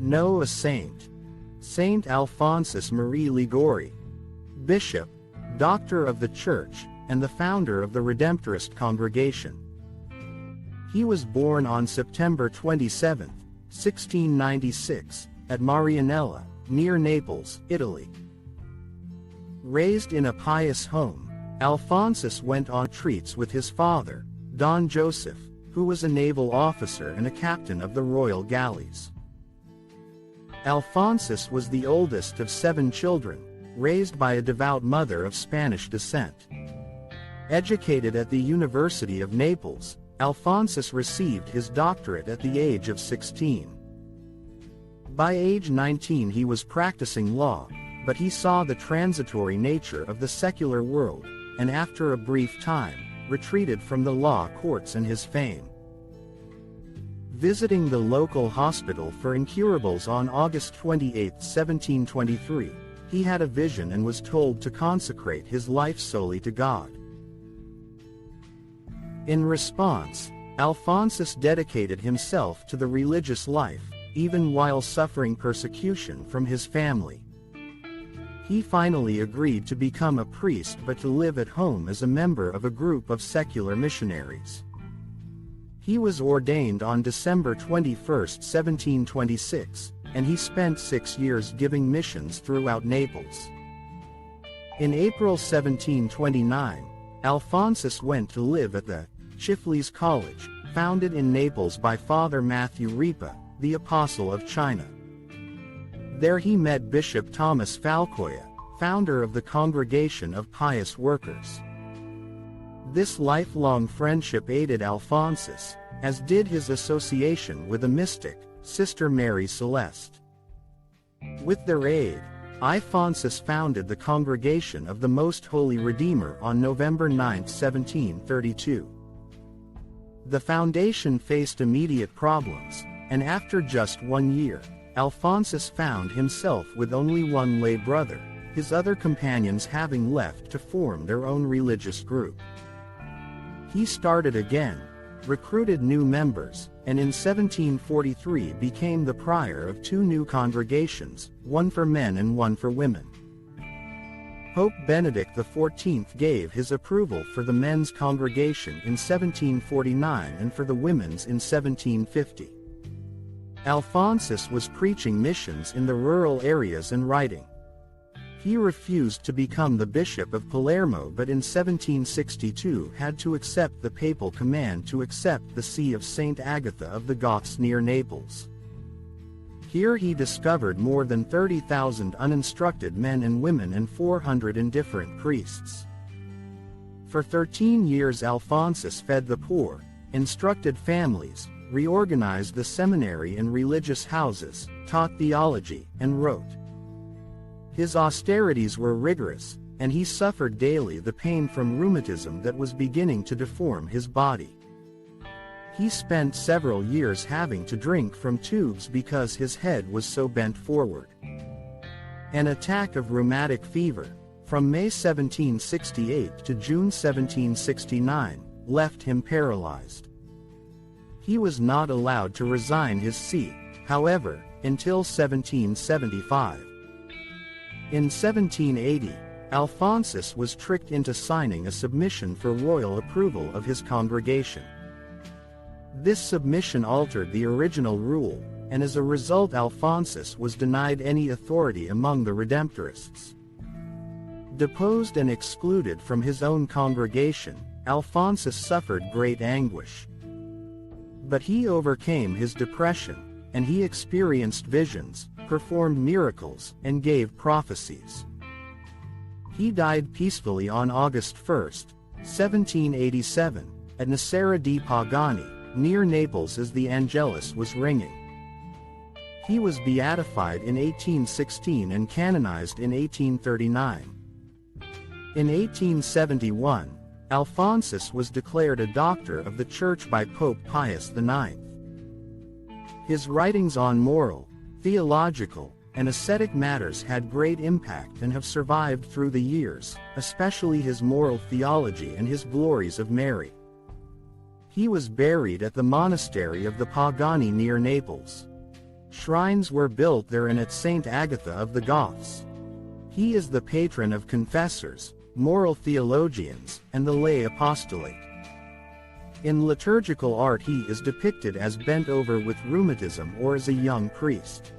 No, a saint. Saint Alphonsus Marie Liguori, bishop, doctor of the Church, and the founder of the Redemptorist Congregation. He was born on September 27, 1696, at Marianella, near Naples, Italy. Raised in a pious home, Alphonsus went on retreats with his father, Don Joseph, who was a naval officer and a captain of the Royal Galleys. Alphonsus was the oldest of 7 children, raised by a devout mother of Spanish descent. Educated at the University of Naples, Alphonsus received his doctorate at the age of 16. By age 19 he was practicing law, but he saw the transitory nature of the secular world, and after a brief time, retreated from the law courts and his fame. Visiting the local hospital for Incurables on August 28, 1723, he had a vision and was told to consecrate his life solely to God. In response, Alphonsus dedicated himself to the religious life, even while suffering persecution from his family. He finally agreed to become a priest but to live at home as a member of a group of secular missionaries. He was ordained on December 21, 1726, and he spent 6 years giving missions throughout Naples. In April 1729, Alphonsus went to live at the Chiflese College, founded in Naples by Father Matthew Ripa, the Apostle of China. There he met Bishop Thomas Falcoia, founder of the Congregation of Pious Workers. This lifelong friendship aided Alphonsus, as did his association with a mystic, Sister Mary Celeste. With their aid, Aiphonsus founded the Congregation of the Most Holy Redeemer on November 9, 1732. The foundation faced immediate problems, and after just 1 year, Alphonsus found himself with only one lay brother, his other companions having left to form their own religious group. He started again, recruited new members, and in 1743 became the prior of 2 new congregations, one for men and one for women. Pope Benedict XIV gave his approval for the men's congregation in 1749 and for the women's in 1750. Alphonsus was preaching missions in the rural areas and writing. He refused to become the Bishop of Palermo but in 1762 had to accept the papal command to accept the See of St. Agatha of the Goths near Naples. Here he discovered more than 30,000 uninstructed men and women and 400 indifferent priests. For 13 years Alphonsus fed the poor, instructed families, reorganized the seminary and religious houses, taught theology, and wrote. His austerities were rigorous, and he suffered daily the pain from rheumatism that was beginning to deform his body. He spent several years having to drink from tubes because his head was so bent forward. An attack of rheumatic fever, from May 1768 to June 1769, left him paralyzed. He was not allowed to resign his see, however, until 1775. In 1780, Alphonsus was tricked into signing a submission for royal approval of his congregation. This submission altered the original rule, and as a result Alphonsus was denied any authority among the Redemptorists. Deposed and excluded from his own congregation, Alphonsus suffered great anguish. But he overcame his depression, and he experienced visions, performed miracles, and gave prophecies. He died peacefully on August 1, 1787, at Nocera di Pagani, near Naples as the Angelus was ringing. He was beatified in 1816 and canonized in 1839. In 1871, Alphonsus was declared a doctor of the Church by Pope Pius IX. His writings on moral, theological, and ascetic matters had great impact and have survived through the years, especially his moral theology and his glories of Mary. He was buried at the monastery of the Pagani near Naples. Shrines were built therein at Saint Agatha of the Goths. He is the patron of confessors, moral theologians, and the lay apostolate. In liturgical art he is depicted as bent over with rheumatism or as a young priest.